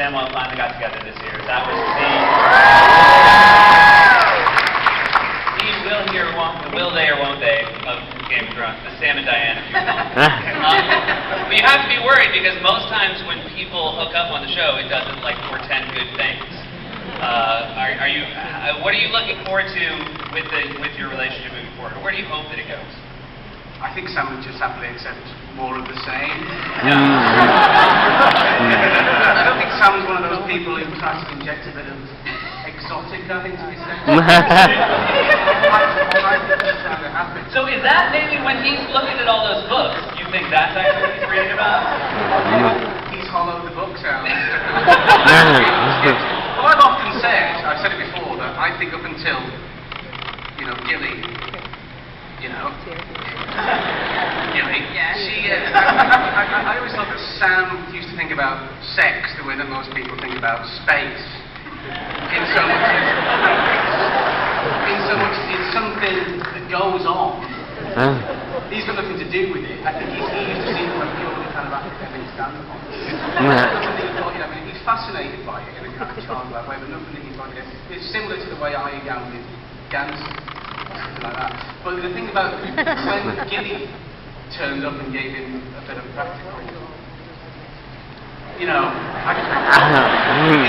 Samwell finally got together this year. That was the will they or won't they of Game of Thrones, the Sam and Diane, if you will. But you have to be worried because most times when people hook up on the show, it doesn't like portend good things. What are you looking forward to with your relationship moving forward? Or where do you hope that it goes? I think Sam would just happily accept more of the same. I don't think Sam's one of those people who tries to inject a bit of exotic, I think, to be said. So is that maybe when he's looking at all those books, you think that's actually what he's reading about? He's hollowed the books out. Well, I've often said, I've said it before, that I think up until, Gilly, Gilly, I always thought that Sam used to think about sex the way that most people think about space. In so much it's something that goes on. He's got nothing to do with it. I think he used to see it from a purely kind of academic standpoint. He's fascinated by it in a kind of childlike way, but nothing that he's like it. It's similar to the way I am with Gans, something like that. But the thing about when Gilly turned up and gave him a bit of practical, it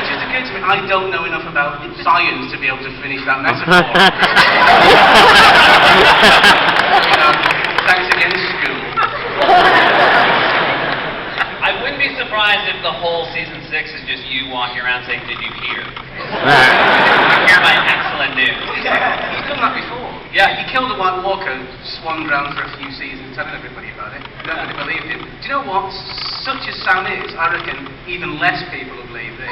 just occurred to me, I don't know enough about science to be able to finish that metaphor. Thanks again, school. I wouldn't be surprised if the whole season 6 is just you walking around saying, "Did you hear? Hear my excellent news." Yeah, he's done that before. Yeah, he killed a White Walker, swanned around for a few seasons, telling everybody about it. Nobody believed him. Do you know what? Such as Sam is, I reckon even less people will believe this.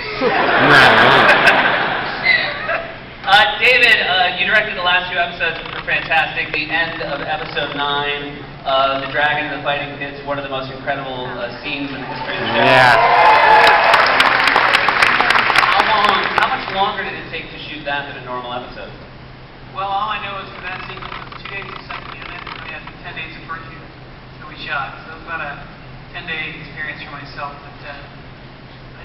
David, you directed the last 2 episodes, which were fantastic. The end of episode 9, the dragon and the fighting pits, one of the most incredible scenes in the history of the show. Yeah. How much longer did it take to shoot that than a normal episode? Well, all I know is for that scene it was 2 days of second unit, and we had 10 days of first unit that we shot. So it was about a 10-day experience for myself, but I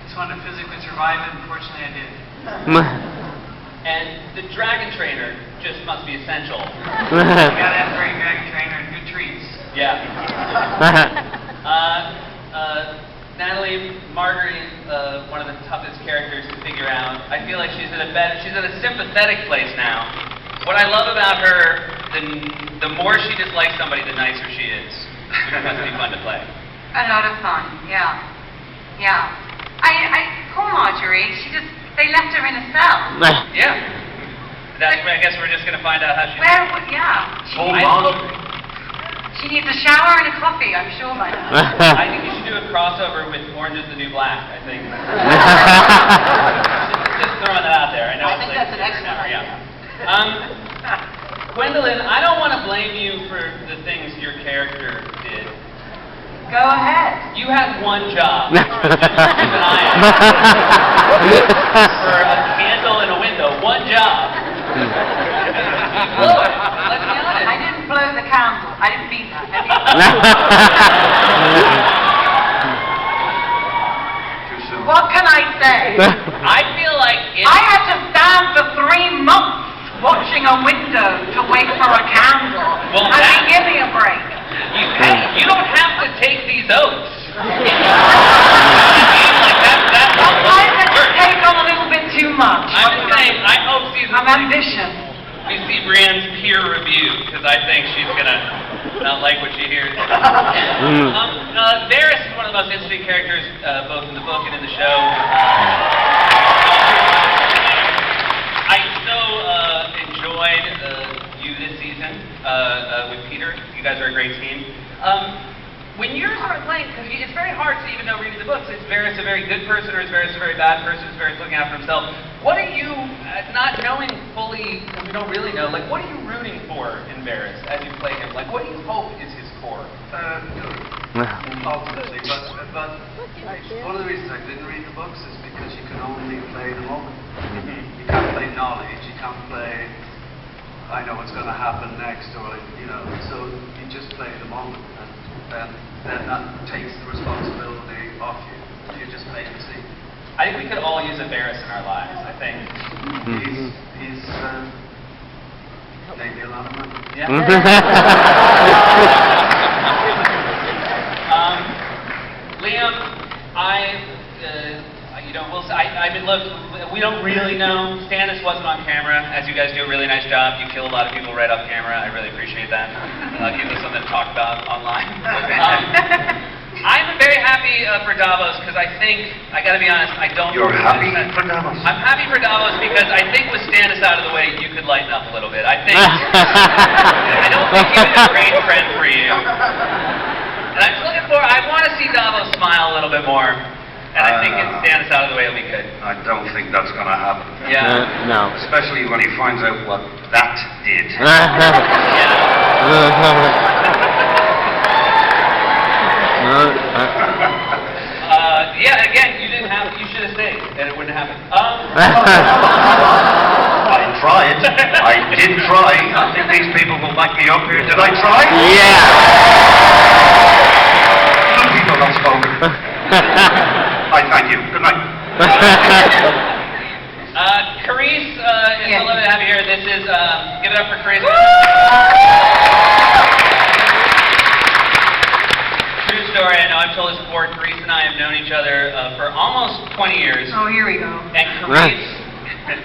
just wanted to physically survive it, and fortunately I did. And the dragon trainer just must be essential. You gotta have a great dragon trainer and good treats. Yeah. Natalie, Marguerite, one of the toughest characters to figure out. I feel like she's in a sympathetic place now. What I love about her, the more she dislikes somebody, the nicer she is. Which must be fun to play. A lot of fun, yeah. Poor Marjorie, they left her in a cell. Yeah. I guess we're just going to find out how she... She needs a shower and a coffee, I'm sure by now. I think you should do a crossover with Orange is the New Black, I think. just throwing that out there. I think that's an excellent idea. Gwendolyn, I don't want to blame you for the things your character did. Go ahead. You had one job. Keep an eye on for a candle in a window. One job. Blow it. Let's be honest. I didn't blow the candle. I didn't mean that. What can I say? I feel like I had to stand for 3 months watching a window to wait for a candle. Well, give me a break. You don't have to take these oaths. Sometimes I just take on a little bit too much. I'm just saying, I hope I'm ambitious. we see Brienne's peer review, because I think she's going to not like what she hears. Varys is one of the most interesting characters, both in the book and in the show. I so enjoyed you this season with Peter. You guys are a great team. When you're sort of playing, because it's very hard to even know reading the books, is Varys a very good person or is Varys a very bad person? Is Varys looking after himself? What are you, not knowing fully, we don't really know, like what are you rooting for in Varys as you play him? Like what do you hope is his core? Ultimately, but one of the reasons I didn't read the books is because you can only play the moment. You can't play knowledge, you can't play I know what's going to happen next, or so you just play the moment, and then that takes the responsibility off you. You just play the scene. I I think we could all use a Varys in our lives, I think. He's maybe a lot of money. Yeah. Liam, we don't really know. Stannis wasn't on camera. As you guys do a really nice job, you kill a lot of people right off camera. I really appreciate that. Gives us something to talk about online. I'm very happy for Davos because I think, I gotta be honest, I don't... You're happy for Davos? I'm happy for Davos because I think with Stannis out of the way, you could lighten up a little bit. I think... I don't think he was a great friend for you. And I'm just looking for... I want to see Davos smile a little bit more. And I think if Stannis out of the way, it'll be good. I don't think that's going to happen. Yeah. No. Especially when he finds out what that did. Yeah, again, you didn't have... You should have stayed, and it wouldn't happen. I tried. I did try. I think these people will back me up here. Did I try? Yeah. Some people don't spoke. I thank you. Good night. Carice, it's a lovely to have you here. This is, give it up for Carice. True story, I know I've told this before. Carice and I have known each other for almost 20 years. Oh, here we go. And Carice,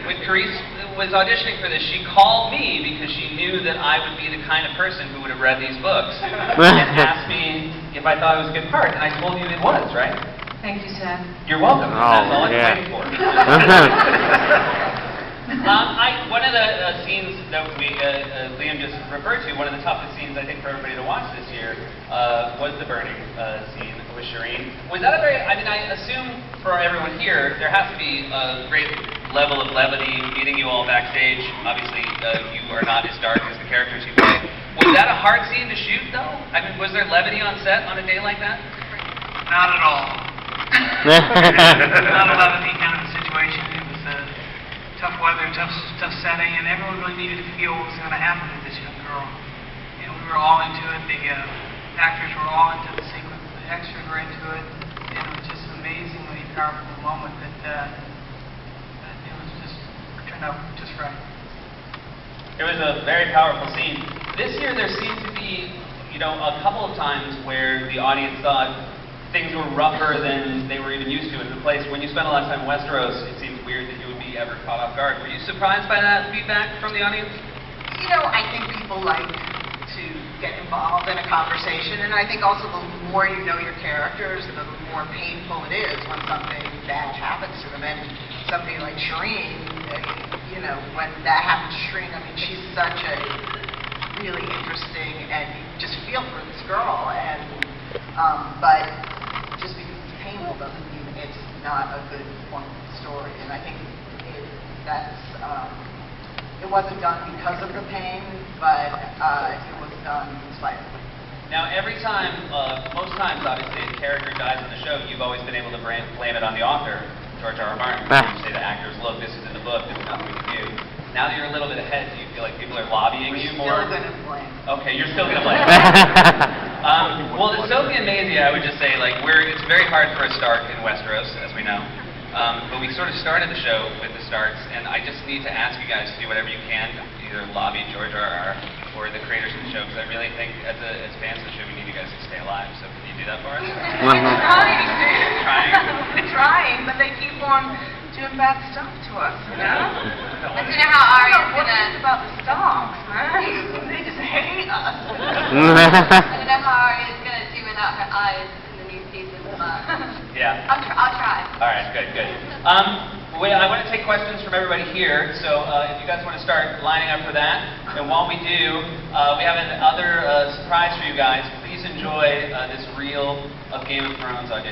when Carice was auditioning for this, she called me because she knew that I would be the kind of person who would have read these books and asked me if I thought it was a good part. And I told you it was, right? Thank you, Sam. You're welcome. Oh, That's all I'm yeah. waiting for. One of the scenes that Liam just referred to, one of the toughest scenes I think for everybody to watch this year was the burning scene with Shireen. Was that a very, I assume for everyone here, there has to be a great level of levity meeting you all backstage. Obviously, you are not as dark as the characters you play. Was that a hard scene to shoot, though? Was there levity on set on a day like that? Not at all. Not a levity kind of a situation. It was tough weather, tough setting, and everyone really needed to feel what was going to happen with this young girl. And we were all into it. The actors were all into the sequence. The extras were into it. And it was just an amazingly powerful moment that it was just turned out just right. It was a very powerful scene. This year there seemed to be, a couple of times where the audience thought things were rougher than they were even used to in the place. When you spent a lot of time in Westeros, it seemed weird that you would be ever caught off guard. Were you surprised by that feedback from the audience? I think people like to get involved in a conversation, and I think also the more you know your characters, the more painful it is when something bad happens to them. And somebody like Shireen, when that happened to Shireen, she's such a really interesting, and you just feel for this girl, and but just because it's painful doesn't mean it's not a good wonderful story. And I think it wasn't done because of the pain, but it was done in spite of it. Now, every time, most times, obviously, a character dies on the show, you've always been able to blame it on the author, George R. R. Martin. You say to actors, look, this is in the book, there's nothing we can do. Now that you're a little bit ahead, do you feel like people are lobbying you more? Still gonna blame. Okay, you're still going to blame. Well, the Sophie and Maisie, I would just say, it's very hard for a Stark in Westeros, as we know. But we sort of started the show with the Starks, and I just need to ask you guys to do whatever you can to either lobby George R. R. or the creators of the show, because I really think, as fans of the show, we need you guys to stay alive. So can you do that for us? Trying, but they keep on doing bad stuff to us, I don't know how Arya's What gonna. is it about the Starks, man? They just hate us. I don't know how Arya's gonna do without her eyes in the new season, but Yeah. I'll try. All right, good. I want to take questions from everybody here, so if you guys want to start lining up for that. And while we do, we have another surprise for you guys. Please enjoy this reel of Game of Thrones audition.